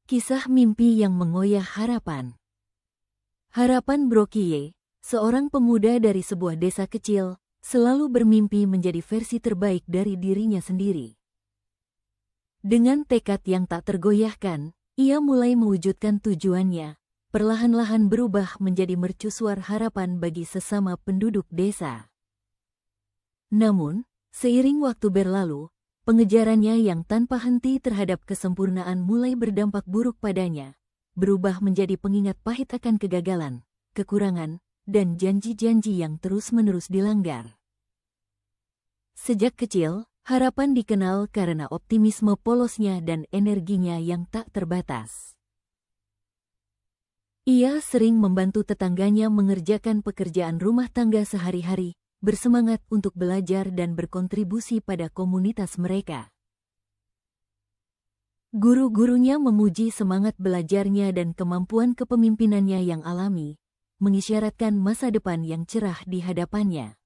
Kisah mimpi yang mengoyak harapan. Harapan Brokie, seorang pemuda dari sebuah desa kecil, selalu bermimpi menjadi versi terbaik dari dirinya sendiri. Dengan tekad yang tak tergoyahkan, ia mulai mewujudkan tujuannya, perlahan-lahan berubah menjadi mercusuar harapan bagi sesama penduduk desa. Namun, seiring waktu berlalu, pengejarannya yang tanpa henti terhadap kesempurnaan mulai berdampak buruk padanya, berubah menjadi pengingat pahit akan kegagalan, kekurangan, dan janji-janji yang terus-menerus dilanggar. Sejak kecil, harapan dikenal karena optimisme polosnya dan energinya yang tak terbatas. Ia sering membantu tetangganya mengerjakan pekerjaan rumah tangga sehari-hari, bersemangat untuk belajar dan berkontribusi pada komunitas mereka. Guru-gurunya memuji semangat belajarnya dan kemampuan kepemimpinannya yang alami, mengisyaratkan masa depan yang cerah di hadapannya.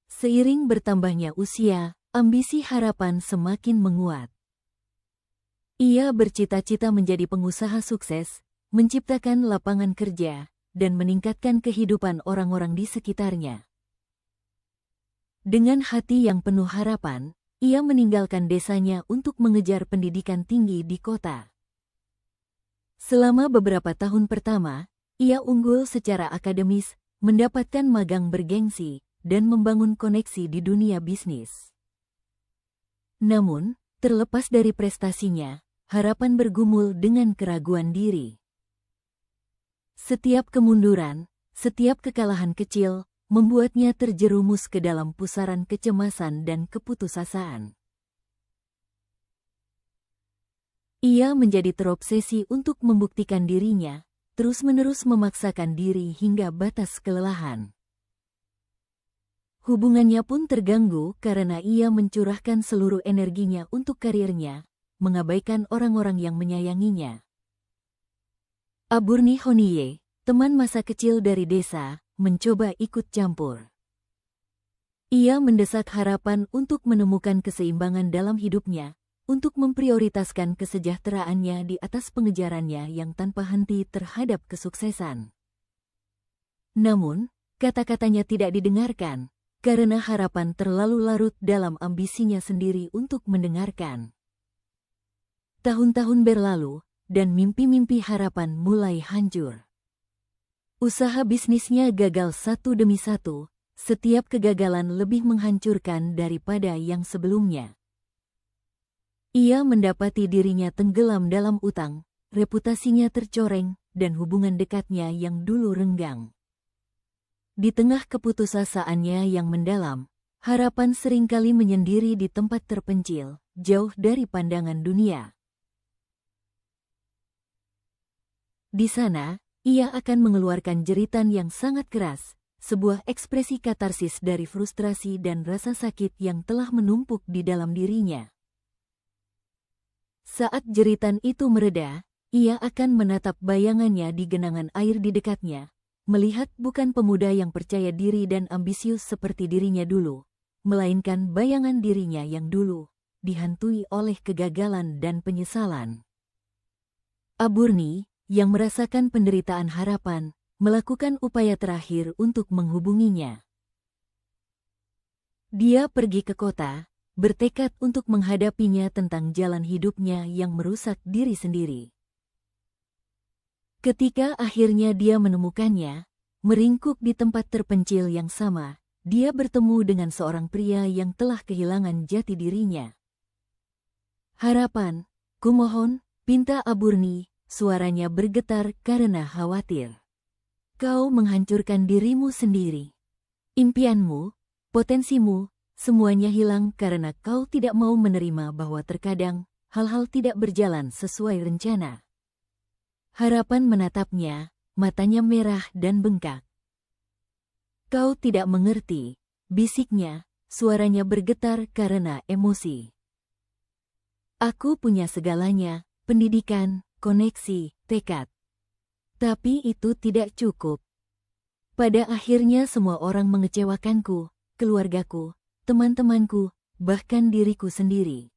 Seiring bertambahnya usia, ambisi harapan semakin menguat. Ia bercita-cita menjadi pengusaha sukses, menciptakan lapangan kerja, dan meningkatkan kehidupan orang-orang di sekitarnya. Dengan hati yang penuh harapan, ia meninggalkan desanya untuk mengejar pendidikan tinggi di kota. Selama beberapa tahun pertama, ia unggul secara akademis, mendapatkan magang bergengsi, dan membangun koneksi di dunia bisnis. Namun, terlepas dari prestasinya, harapan bergumul dengan keraguan diri. Setiap kemunduran, setiap kekalahan kecil, membuatnya terjerumus ke dalam pusaran kecemasan dan keputusasaan. Ia menjadi terobsesi untuk membuktikan dirinya, terus-menerus memaksakan diri hingga batas kelelahan. Hubungannya pun terganggu karena ia mencurahkan seluruh energinya untuk karirnya, mengabaikan orang-orang yang menyayanginya. Aburni Honiye, teman masa kecil dari desa, mencoba ikut campur. Ia mendesak harapan untuk menemukan keseimbangan dalam hidupnya, untuk memprioritaskan kesejahteraannya di atas pengejarannya yang tanpa henti terhadap kesuksesan. Namun, kata-katanya tidak didengarkan, karena harapan terlalu larut dalam ambisinya sendiri untuk mendengarkan. Tahun-tahun berlalu, dan mimpi-mimpi harapan mulai hancur. Usaha bisnisnya gagal satu demi satu, setiap kegagalan lebih menghancurkan daripada yang sebelumnya. Ia mendapati dirinya tenggelam dalam utang, reputasinya tercoreng, dan hubungan dekatnya yang dulu renggang. Di tengah keputusasaannya yang mendalam, harapan seringkali menyendiri di tempat terpencil, jauh dari pandangan dunia. Di sana, ia akan mengeluarkan jeritan yang sangat keras, sebuah ekspresi katarsis dari frustrasi dan rasa sakit yang telah menumpuk di dalam dirinya. Saat jeritan itu mereda, ia akan menatap bayangannya di genangan air di dekatnya, melihat bukan pemuda yang percaya diri dan ambisius seperti dirinya dulu, melainkan bayangan dirinya yang dulu, dihantui oleh kegagalan dan penyesalan. Aburni, yang merasakan penderitaan harapan, melakukan upaya terakhir untuk menghubunginya. Dia pergi ke kota, bertekad untuk menghadapinya tentang jalan hidupnya yang merusak diri sendiri. Ketika akhirnya dia menemukannya, meringkuk di tempat terpencil yang sama, dia bertemu dengan seorang pria yang telah kehilangan jati dirinya. "Harapan, kumohon," pinta Aburni. Suaranya bergetar karena khawatir. "Kau menghancurkan dirimu sendiri. Impianmu, potensimu, semuanya hilang karena kau tidak mau menerima bahwa terkadang hal-hal tidak berjalan sesuai rencana." Harapan menatapnya, matanya merah dan bengkak. "Kau tidak mengerti," bisiknya, suaranya bergetar karena emosi. "Aku punya segalanya, pendidikan, koneksi, tekad. Tapi itu tidak cukup. Pada akhirnya semua orang mengecewakanku, keluargaku, teman-temanku, bahkan diriku sendiri."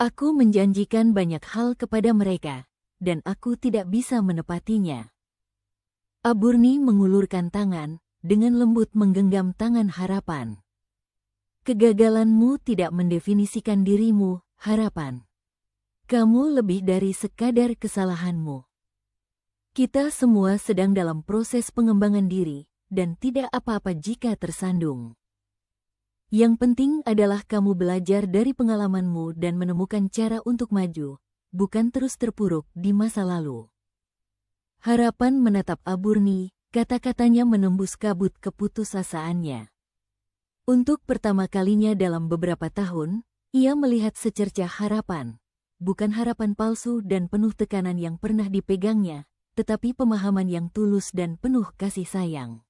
Aku menjanjikan banyak hal kepada mereka, dan aku tidak bisa menepatinya. Aburni mengulurkan tangan, dengan lembut menggenggam tangan Harapan. Kegagalanmu tidak mendefinisikan dirimu, Harapan. Kamu lebih dari sekadar kesalahanmu. Kita semua sedang dalam proses pengembangan diri, dan tidak apa-apa jika tersandung. Yang penting adalah kamu belajar dari pengalamanmu dan menemukan cara untuk maju, bukan terus terpuruk di masa lalu. Harapan menatap Aburni, kata-katanya menembus kabut keputusasaannya. Untuk pertama kalinya dalam beberapa tahun, ia melihat secercah harapan, bukan harapan palsu dan penuh tekanan yang pernah dipegangnya, tetapi pemahaman yang tulus dan penuh kasih sayang.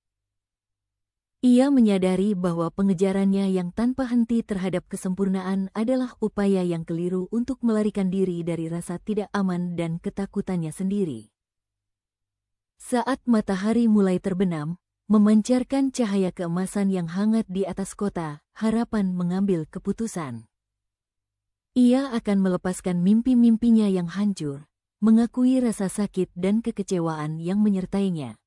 Ia menyadari bahwa pengejarannya yang tanpa henti terhadap kesempurnaan adalah upaya yang keliru untuk melarikan diri dari rasa tidak aman dan ketakutannya sendiri. Saat matahari mulai terbenam, memancarkan cahaya keemasan yang hangat di atas kota, Harapan mengambil keputusan. Ia akan melepaskan mimpi-mimpinya yang hancur, mengakui rasa sakit dan kekecewaan yang menyertainya.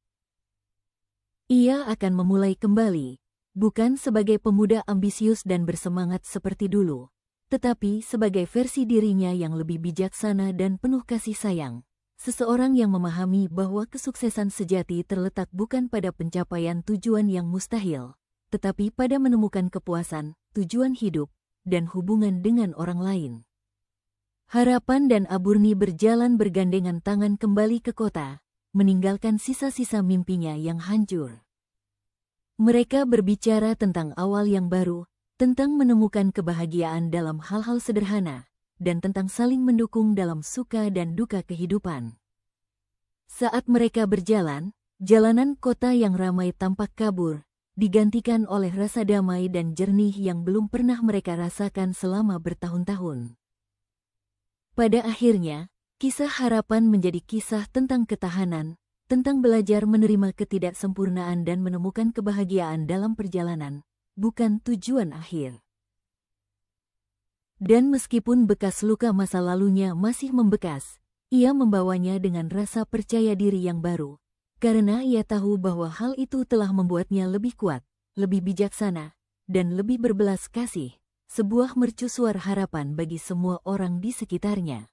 Ia akan memulai kembali, bukan sebagai pemuda ambisius dan bersemangat seperti dulu, tetapi sebagai versi dirinya yang lebih bijaksana dan penuh kasih sayang. Seseorang yang memahami bahwa kesuksesan sejati terletak bukan pada pencapaian tujuan yang mustahil, tetapi pada menemukan kepuasan, tujuan hidup, dan hubungan dengan orang lain. Harapan dan Aburni berjalan bergandengan tangan kembali ke kota, meninggalkan sisa-sisa mimpinya yang hancur. Mereka berbicara tentang awal yang baru, tentang menemukan kebahagiaan dalam hal-hal sederhana, dan tentang saling mendukung dalam suka dan duka kehidupan. Saat mereka berjalan, jalanan kota yang ramai tampak kabur, digantikan oleh rasa damai dan jernih yang belum pernah mereka rasakan selama bertahun-tahun. Pada akhirnya, kisah Harapan menjadi kisah tentang ketahanan, tentang belajar menerima ketidaksempurnaan dan menemukan kebahagiaan dalam perjalanan, bukan tujuan akhir. Dan meskipun bekas luka masa lalunya masih membekas, ia membawanya dengan rasa percaya diri yang baru, karena ia tahu bahwa hal itu telah membuatnya lebih kuat, lebih bijaksana, dan lebih berbelas kasih, sebuah mercusuar harapan bagi semua orang di sekitarnya.